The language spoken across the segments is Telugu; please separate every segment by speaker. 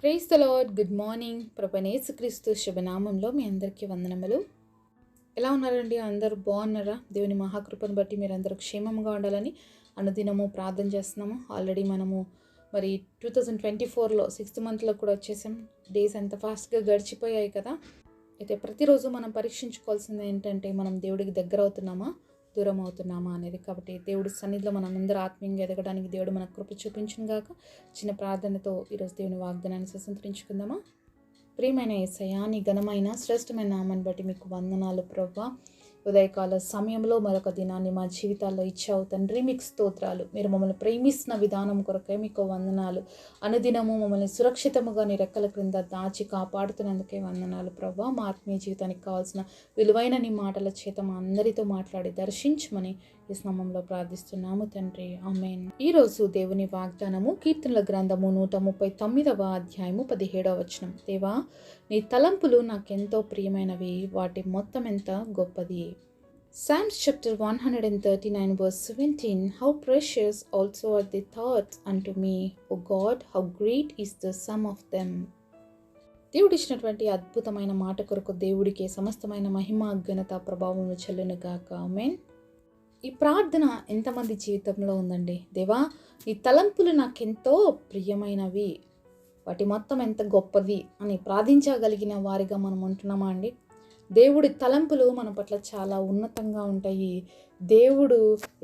Speaker 1: Praise the lord. Good morning. ప్రభువైన యేసుక్రీస్తు శుభనామంలో మీ అందరికీ వందనములు. ఎలా ఉన్నారండి? అందరూ బాగున్నారా? దేవుని మహాకృపను బట్టి మీరందరూ క్షేమంగా ఉండాలని అనుదినము ప్రార్థన చేస్తున్నాము. ఆల్రెడీ మనము 2024లో 6th మంత్లో కూడా వచ్చేసాం. డేస్ ఎంత ఫాస్ట్గా గడిచిపోయాయి కదా. అయితే ప్రతిరోజు మనం పరీక్షించుకోవాల్సింది ఏంటంటే, మనం దేవుడికి దగ్గర అవుతున్నామా, దూరం అవుతున్నామా అనేది. కాబట్టి దేవుడి సన్నిధిలో మనం అందరూ ఆత్మీయంగా ఎదగడానికి దేవుడు మనకు కృప చూపించును గాక. చిన్న ప్రార్థనతో ఈరోజు దేవుని వాగ్దానాన్ని స్వతంత్రించుకుందామా. ప్రియమైన యేసయ్యా, నీ ఘనమైన శ్రేష్టమైన నామాన్ని బట్టి మీకు వందనాలు ప్రభువా. ఉదయకాల సమయంలో మరొక దినాన్ని మా జీవితాల్లో ఇచ్చావు తండ్రి, మీకు స్తోత్రాలు. మీరు మమ్మల్ని ప్రేమిస్తున్న విధానం కొరకే మీకు వందనాలు. అనుదినము మమ్మల్ని సురక్షితముగా నీ రెక్కల క్రింద దాచి కాపాడుతున్నందుకే వందనాలు ప్రభువా. మా ఆత్మీయ జీవితానికి కావాల్సిన విలువైన నీ మాటల చేత మా అందరితో మాట్లాడి దర్శించమని ఈ నామములో ప్రార్థిస్తున్నాము తండ్రి, ఆమేన్. ఈరోజు దేవుని వాగ్దానము కీర్తనల గ్రంథము 139వ అధ్యాయము 17వ వచనం. దేవా, నీ తలంపులు నాకెంతో ప్రియమైనవి, వాటి మొత్తం ఎంత గొప్పది. Psalms chapter 139 verse 17. How precious also are the thoughts unto me, O God, how great is the sum of them. దేవుడు ఇచ్చినటువంటి అద్భుతమైన మాట కొరకు దేవుడికి సమస్తమైన మహిమ, ఘనత, ప్రభావము చెల్లును గాక. ఆమేన్. ఈ ప్రార్థన ఎంతమంది జీవితంలో ఉందండి? దేవా, నీ తలంపులు నాకెంతో ప్రియమైనవి, వాటి మొత్తం ఎంత గొప్పది అని ప్రార్థించగలిగిన వారిగా మనం ఉంటున్నామా అండి? దేవుడి తలంపులు మన పట్ల చాలా ఉన్నతంగా ఉంటాయి. దేవుడు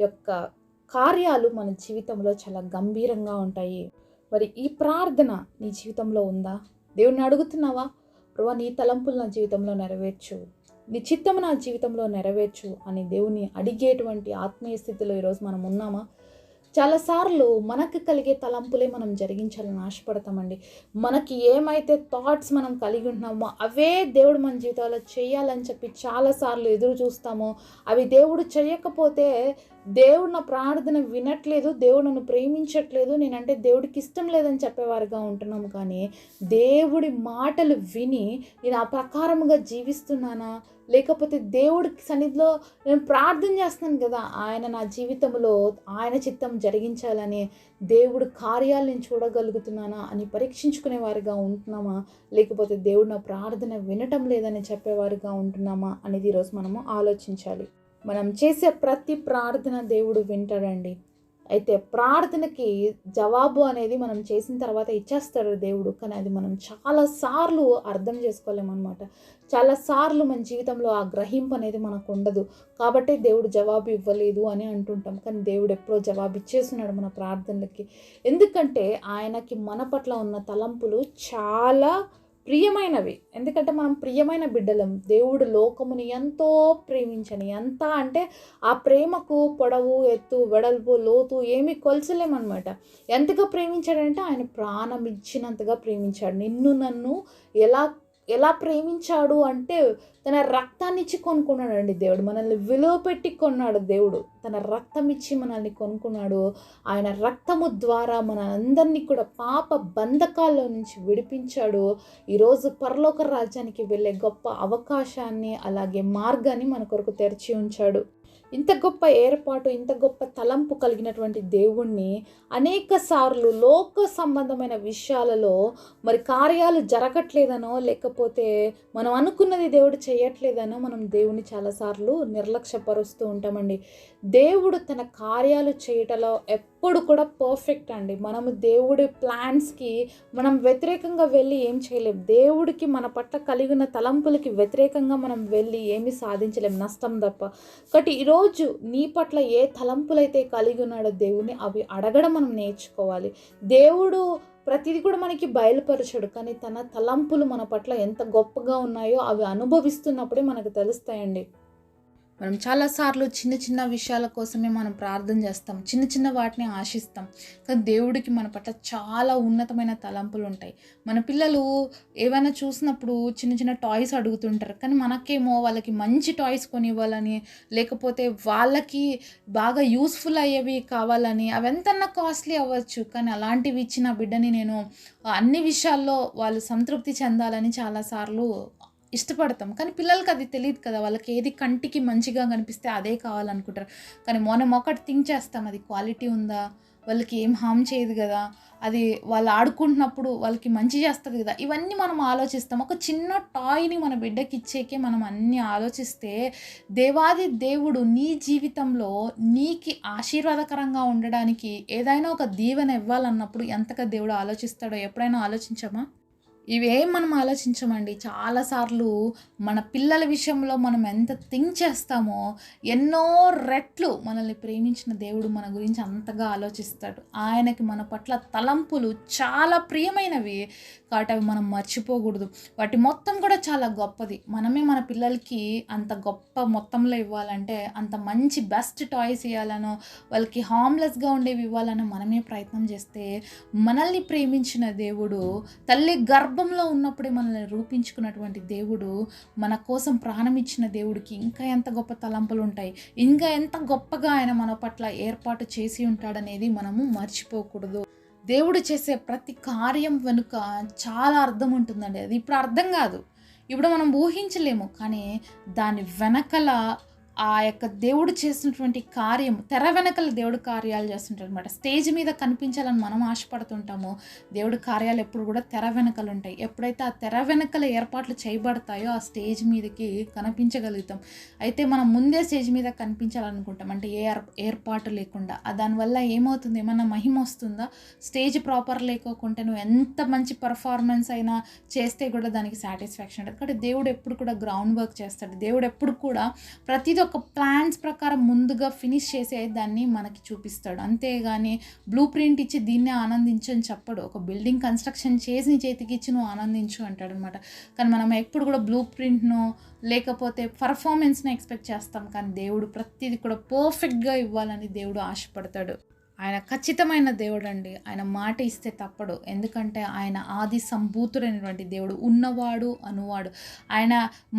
Speaker 1: యొక్క కార్యాలు మన జీవితంలో చాలా గంభీరంగా ఉంటాయి. మరి ఈ ప్రార్థన నీ జీవితంలో ఉందా? దేవుడిని అడుగుతున్నావా? ప్రభువా, నీ తలంపులు నా జీవితంలో నెరవేర్చు, నీ చిత్తము నా జీవితంలో నెరవేర్చు అని దేవుని అడిగేటువంటి ఆత్మీయ స్థితిలో ఈరోజు మనం ఉన్నామా? చాలాసార్లు మనకు కలిగే తలంపులే మనం జరిగించాలని ఆశపడతామండి. మనకి ఏమైతే థాట్స్ మనం కలిగి ఉంటున్నామో అవే దేవుడు మన జీవితాల్లో చేయాలని చెప్పి చాలాసార్లు ఎదురు చూస్తాము. అవి దేవుడు చేయకపోతే దేవుడు నా ప్రార్థన వినట్లేదు, దేవుడు నన్ను ప్రేమించట్లేదు, నేనంటే దేవుడికి ఇష్టం లేదని చెప్పేవారుగా ఉంటున్నాము. కానీ దేవుడి మాటలు విని నేను ఆ ప్రకారముగా జీవిస్తున్నానా, లేకపోతే దేవుడికి సన్నిధిలో నేను ప్రార్థన చేస్తున్నాను కదా, ఆయన నా జీవితంలో ఆయన చిత్తం జరిగించాలని దేవుడు కార్యాలను చూడగలుగుతున్నానా అని పరీక్షించుకునే వారిగా ఉంటున్నామా, లేకపోతే దేవుడు నా ప్రార్థన వినటం లేదని చెప్పేవారుగా ఉంటున్నామా అనేది ఈరోజు మనము ఆలోచించాలి. మనం చేసే ప్రతి ప్రార్థన దేవుడు వింటాడండి. అయితే ప్రార్థనకి జవాబు అనేది మనం చేసిన తర్వాత ఇచ్చేస్తాడు దేవుడు. కానీ అది మనం చాలాసార్లు అర్థం చేసుకోలేమన్నమాట. చాలాసార్లు మన జీవితంలో ఆ గ్రహింపు అనేది మనకు ఉండదు. కాబట్టి దేవుడు జవాబు ఇవ్వలేదు అని అంటుంటాం. కానీ దేవుడు ఎప్పుడో జవాబు ఇచ్చేస్తున్నాడు మన ప్రార్థనలకి. ఎందుకంటే ఆయనకి మన పట్ల ఉన్న తలంపులు చాలా ప్రియమైనవి. ఎందుకంటే మనం ప్రియమైన బిడ్డలం. దేవుడు లోకముని ఎంతో ప్రేమించని, ఎంత అంటే ఆ ప్రేమకు పొడవు, ఎత్తు, వెడల్పు, లోతు ఏమీ కొలచలేమన్నమాట. ఎంతగా ప్రేమించాడంటే ఆయన ప్రాణం ఇచ్చినంతగా ప్రేమించాడు. నిన్ను నన్ను ఎలా ప్రేమించాడు అంటే తన రక్తాన్ని ఇచ్చి కొనుక్కున్నాడండి దేవుడు. మనల్ని విలువ పెట్టి కొన్నాడు దేవుడు. తన రక్తం ఇచ్చి మనల్ని కొనుక్కున్నాడు. ఆయన రక్తము ద్వారా మన అందరినీ కూడా పాప బంధకాల్లో నుంచి విడిపించాడు. ఈరోజు పరలోక రాజ్యానికి వెళ్ళే గొప్ప అవకాశాన్ని, అలాగే మార్గాన్ని మన కొరకు తెరిచి ఉంచాడు. ఇంత గొప్ప ఏర్పాటు, ఇంత గొప్ప తలంపు కలిగినటువంటి దేవుణ్ణి అనేక సార్లు లోక సంబంధమైన విషయాలలో మరి కార్యాలు జరగట్లేదనో, లేకపోతే మనం అనుకున్నది దేవుడు చేయట్లేదనో మనం దేవుని చాలాసార్లు నిర్లక్ష్యపరుస్తూ ఉంటామండి. దేవుడు తన కార్యాలు చేయటంలో ఎప్పుడు కూడా పర్ఫెక్ట్ అండి. మనము దేవుడి ప్లాన్స్కి మనం వ్యతిరేకంగా వెళ్ళి ఏం చేయలేం. దేవుడికి మన పట్ల కలిగిన తలంపులకి వ్యతిరేకంగా మనం వెళ్ళి ఏమీ సాధించలేం, నష్టం తప్ప. కాబట్టి ఈరోజు నీ పట్ల ఏ తలంపులైతే కలిగి ఉన్నాడో దేవుడిని అవి అడగడం మనం నేర్చుకోవాలి. దేవుడు ప్రతిదీ కూడా మనకి బయలుపరచడు, కానీ తన తలంపులు మన పట్ల ఎంత గొప్పగా ఉన్నాయో అవి అనుభవిస్తున్నప్పుడే మనకు తెలుస్తాయండి. మనం చాలాసార్లు చిన్న చిన్న విషయాల కోసమే మనం ప్రార్థన చేస్తాం, చిన్న చిన్న వాటిని ఆశిస్తాం. కానీ దేవుడికి మన పట్ల చాలా ఉన్నతమైన తలంపులు ఉంటాయి. మన పిల్లలు ఏమైనా చూసినప్పుడు చిన్న చిన్న టాయ్స్ అడుగుతుంటారు. కానీ మనకేమో వాళ్ళకి మంచి టాయ్స్ కొనివ్వాలని, లేకపోతే వాళ్ళకి బాగా యూస్ఫుల్ అయ్యేవి కావాలని, అవి ఎంతన్నా కాస్ట్లీ అవ్వచ్చు. కానీ అలాంటివి ఇచ్చిన బిడ్డని నేను అన్ని విషయాల్లో వాళ్ళు సంతృప్తి చెందాలని చాలాసార్లు ఇష్టపడతాం. కానీ పిల్లలకి అది తెలియదు కదా. వాళ్ళకి ఏది కంటికి మంచిగా కనిపిస్తే అదే కావాలనుకుంటారు. కానీ మనం ఒకటి థింక్ చేస్తాం, అది క్వాలిటీ ఉందా, వాళ్ళకి ఏం హామ్ చేయదు కదా, అది వాళ్ళు ఆడుకుంటున్నప్పుడు వాళ్ళకి మంచి చేస్తుంది కదా, ఇవన్నీ మనం ఆలోచిస్తాం. ఒక చిన్న టాయ్ని మన బిడ్డకి ఇచ్చేకే మనం అన్నీ ఆలోచిస్తే, దేవాది దేవుడు నీ జీవితంలో నీకు ఆశీర్వాదకరంగా ఉండడానికి ఏదైనా ఒక దీవెన ఇవ్వాలన్నప్పుడు ఎంతగా దేవుడు ఆలోచిస్తాడో ఎప్పుడైనా ఆలోచించామా? ఇవేం మనం ఆలోచించమండి. చాలాసార్లు మన పిల్లల విషయంలో మనం ఎంత థింక్ చేస్తామో, ఎన్నో రెట్లు మనల్ని ప్రేమించిన దేవుడు మన గురించి అంతగా ఆలోచిస్తాడు. ఆయనకి మన పట్ల తలంపులు చాలా ప్రియమైనవి కాబట్టి అవి మనం మర్చిపోకూడదు. వాటి మొత్తం కూడా చాలా గొప్పది. మనమే మన పిల్లలకి అంత గొప్ప మొత్తంలో ఇవ్వాలంటే, అంత మంచి బెస్ట్ టాయ్స్ ఇవ్వాలనో, వాళ్ళకి హార్మ్లెస్గా ఉండేవి ఇవ్వాలనో మనమే ప్రయత్నం చేస్తే, మనల్ని ప్రేమించిన దేవుడు, తల్లి గర్భంలో ఉన్నప్పుడే మనల్ని రూపించుకున్నటువంటి దేవుడు, మన కోసం ప్రాణం ఇచ్చిన దేవుడికి ఇంకా ఎంత గొప్ప తలంపులు ఉంటాయి, ఇంకా ఎంత గొప్పగా ఆయన మన పట్ల ఏర్పాటు చేసి ఉంటాడనేది మనము మర్చిపోకూడదు. దేవుడు చేసే ప్రతి కార్యం వెనుక చాలా అర్థం ఉంటుందండి. అది ఇప్పుడు అర్థం కాదు, ఇప్పుడు మనం ఊహించలేము, కానీ దాని వెనకల ఆ యొక్క దేవుడు చేసినటువంటి కార్యం, తెర వెనకల దేవుడు కార్యాలు చేస్తుంటారు అనమాట. స్టేజ్ మీద కనిపించాలని మనం ఆశపడుతుంటామో, దేవుడి కార్యాలు ఎప్పుడు కూడా తెర వెనకలు ఉంటాయి. ఎప్పుడైతే ఆ తెర వెనకల ఏర్పాట్లు చేయబడతాయో ఆ స్టేజ్ మీదకి కనిపించగలుగుతాం. అయితే మనం ముందే స్టేజ్ మీద కనిపించాలనుకుంటాం, అంటే ఏ ఏర్పాటు లేకుండా. దానివల్ల ఏమవుతుంది, ఏమన్నా మహిమ వస్తుందా? స్టేజ్ ప్రాపర్ లేకోకుంటే నువ్వు ఎంత మంచి పర్ఫార్మెన్స్ అయినా చేస్తే కూడా దానికి సాటిస్ఫాక్షన్ ఉంటుంది. కాబట్టి దేవుడు ఎప్పుడు కూడా గ్రౌండ్ వర్క్ చేస్తాడు. దేవుడు ఎప్పుడు కూడా ప్రతిదీ ఒక ప్లాన్స్ ప్రకారం ముందుగా ఫినిష్ చేసే దాన్ని మనకి చూపిస్తాడు. అంతేగాని బ్లూ ప్రింట్ ఇచ్చి దీన్నే ఆనందించు అని చెప్పడు. ఒక బిల్డింగ్ కన్స్ట్రక్షన్ చేసి నీ చేతికి ఇచ్చి నువ్వు ఆనందించు అంటాడు అనమాట. కానీ మనం ఎప్పుడు కూడా బ్లూ ప్రింట్ను లేకపోతే పర్ఫార్మెన్స్ని ఎక్స్పెక్ట్ చేస్తాం, కానీ దేవుడు ప్రతిదీ కూడా పర్ఫెక్ట్గా ఇవ్వాలని దేవుడు ఆశపడతాడు. ఆయన ఖచ్చితమైన దేవుడు అండి. ఆయన మాట ఇస్తే తప్పడు. ఎందుకంటే ఆయన ఆది సంభూతుడైనటువంటి దేవుడు, ఉన్నవాడు అనువాడు. ఆయన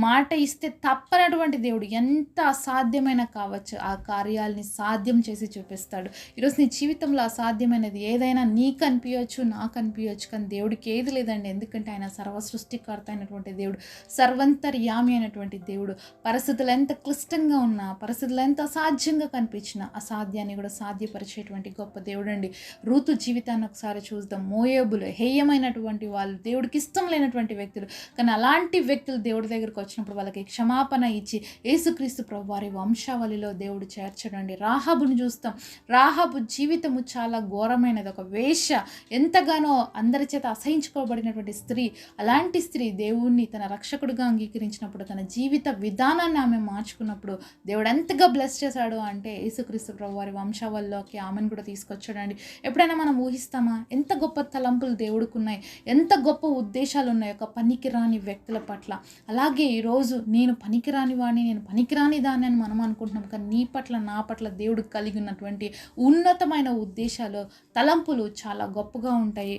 Speaker 1: మాట ఇస్తే తప్పనటువంటి దేవుడు. ఎంత అసాధ్యమైన కావచ్చు ఆ కార్యాలని సాధ్యం చేసి చూపిస్తాడు. ఈరోజు నీ జీవితంలో అసాధ్యమైనది ఏదైనా నీకు అనిపించవచ్చు, నాకు అనిపించవచ్చు, కానీ దేవుడికి ఏది లేదండి. ఎందుకంటే ఆయన సర్వ సృష్టికర్త అయినటువంటి దేవుడు, సర్వంతర్యామి అయినటువంటి దేవుడు. పరిస్థితులు ఎంత క్లిష్టంగా ఉన్నా, పరిస్థితులు ఎంత అసాధ్యంగా కనిపించినా అసాధ్యాన్ని కూడా సాధ్యపరిచేటువంటి గొప్ప దేవుడు అండి. రూతు జీవితాన్ని ఒకసారి చూద్దాం. మోయాబులు హేయమైనటువంటి వాళ్ళు, దేవుడికి ఇష్టం లేనటువంటి వ్యక్తులు, కానీ అలాంటి వ్యక్తులు దేవుడి దగ్గరికి వచ్చినప్పుడు వాళ్ళకి క్షమాపణ ఇచ్చి యేసుక్రీస్తు ప్రభు వారి వంశావళిలో దేవుడు చేర్చడండి. రాహాబుని చూస్తాం. రాహాబు జీవితము చాలా ఘోరమైనది. ఒక వేశ్య, ఎంతగానో అందరి చేత అసహించుకోబడినటువంటి స్త్రీ. అలాంటి స్త్రీ దేవుణ్ణి తన రక్షకుడిగా అంగీకరించినప్పుడు, తన జీవిత విధానాన్ని ఆమె మార్చుకున్నప్పుడు దేవుడు ఎంతగా బ్లెస్ చేశాడు అంటే, యేసుక్రీస్తు ప్రభు వారి వంశావళిలోకి ఆమెను కూడా తీసుకొచ్చాడండి. ఎప్పుడైనా మనం ఊహిస్తామా ఎంత గొప్ప తలంపులు దేవుడికి ఉన్నాయి, ఎంత గొప్ప ఉద్దేశాలు ఉన్నాయి ఒక పనికిరాని వ్యక్తుల పట్ల. అలాగే ఈరోజు నేను పనికిరాని వాడిని, నేను పనికిరాని దాన్ని అని మనం అనుకుంటున్నాం, కానీ నీ పట్ల నా పట్ల దేవుడు కలిగి ఉన్నటువంటి ఉన్నతమైన ఉద్దేశాలు, తలంపులు చాలా గొప్పగా ఉంటాయి.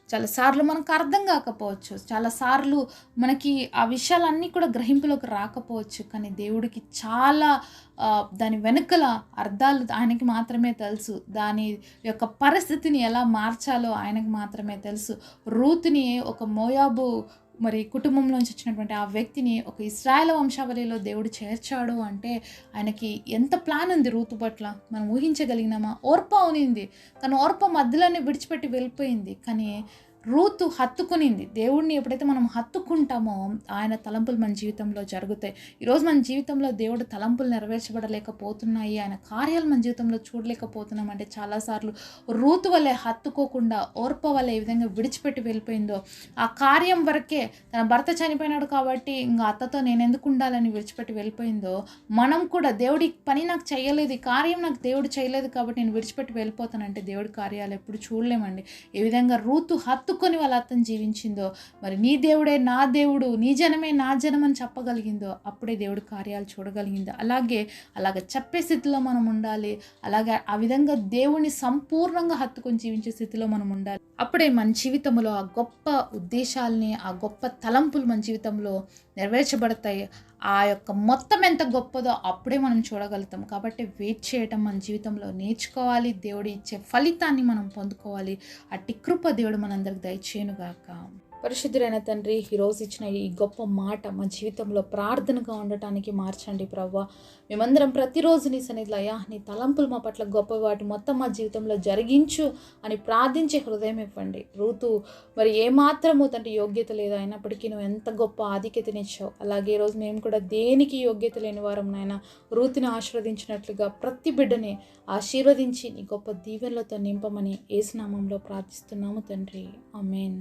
Speaker 1: చాలాసార్లు మనకు అర్థం కాకపోవచ్చు, చాలాసార్లు మనకి ఆ విషయాలన్నీ కూడా గ్రహింపులోకి రాకపోవచ్చు, కానీ దేవుడికి చాలా దాని వెనుకల అర్థాలు ఆయనకి మాత్రమే తెలుసు. దాని యొక్క పరిస్థితిని ఎలా మార్చాలో ఆయనకు మాత్రమే తెలుసు. రూతుని ఒక మోయాబు కుటుంబంలోంచి వచ్చినటువంటి ఆ వ్యక్తిని ఒక ఇశ్రాయేలు వంశావళిలో దేవుడు చేర్చాడు అంటే ఆయనకి ఎంత ప్లాన్ ఉంది రూతు పట్ల మనం ఊహించగలిగినామా? ఓర్పా ఉనింది, కానీ ఓర్ప మధ్యలోనే విడిచిపెట్టి వెళ్ళిపోయింది. కానీ రూతు హత్తుకునింది. దేవుడిని ఎప్పుడైతే మనం హత్తుకుంటామో ఆయన తలంపులు మన జీవితంలో జరుగుతాయి. ఈరోజు మన జీవితంలో దేవుడు తలంపులు నెరవేర్చబడలేకపోతున్నాయి, ఆయన కార్యాలు మన జీవితంలో చూడలేకపోతున్నాం అంటే చాలాసార్లు రూతు వల్లే హత్తుకోకుండా ఓర్ప వల్ల ఏ విధంగా విడిచిపెట్టి వెళ్ళిపోయిందో, ఆ కార్యం వరకే తన భర్త చనిపోయినాడు కాబట్టి ఇంకా అత్తతో నేను ఎందుకు ఉండాలని విడిచిపెట్టి వెళ్ళిపోయిందో, మనం కూడా దేవుడి పని నాకు చేయలేదు, ఈ కార్యం నాకు దేవుడు చేయలేదు కాబట్టి నేను విడిచిపెట్టి వెళ్ళిపోతానంటే దేవుడి కార్యాలు ఎప్పుడు చూడలేమండి. ఏ విధంగా రూతు హత్తుకొని వాళ్ళ అతను జీవించిందో, మరి నీ దేవుడే నా దేవుడు, నీ జనమే నా జనం అని చెప్పగలిగిందో అప్పుడే దేవుడి కార్యాలు చూడగలిగిందో. అలాగే చెప్పే స్థితిలో మనం ఉండాలి. అలాగే ఆ విధంగా దేవుని సంపూర్ణంగా హత్తుకొని జీవించే స్థితిలో మనం ఉండాలి. అప్పుడే మన జీవితంలో ఆ గొప్ప ఉద్దేశాలని, ఆ గొప్ప తలంపులు మన జీవితంలో నెరవేర్చబడతాయి. ఆ యొక్క మొత్తం ఎంత గొప్పదో అప్పుడే మనం చూడగలుగుతాం. కాబట్టి వెయిట్ చేయటం మన జీవితంలో నేర్చుకోవాలి. దేవుడు ఇచ్చే ఫలితాన్ని మనం పొందుకోవాలి. అట్టి కృప దేవుడు మనందరికి దయచేయునుగాక. పరిశుద్ధుడైన తండ్రి, ఈరోజు ఇచ్చిన ఈ గొప్ప మాట మా జీవితంలో ప్రార్థనగా ఉండటానికి మార్చండి ప్రవ్వా. మేమందరం ప్రతిరోజు నీ సన్నిధిలో అయ్యా నీ తలంపులు మా పట్ల గొప్ప వాటి మొత్తం మా జీవితంలో జరిగించు అని ప్రార్థించే హృదయం ఇవ్వండి. రూతు మరి ఏమాత్రము తండ్రి యోగ్యత లేదు, అయినప్పటికీ నువ్వు ఎంత గొప్ప ఆధిక్యతనిచ్చావు. అలాగే ఈరోజు మేము కూడా దేనికి యోగ్యత లేని వారం నాయన రూతుని ఆశీర్వదించినట్లుగా ప్రతి బిడ్డని ఆశీర్వదించి నీ గొప్ప దీవెనలతో నింపమని యేసు నామములో ప్రార్థిస్తున్నాము తండ్రి. ఆమేన్.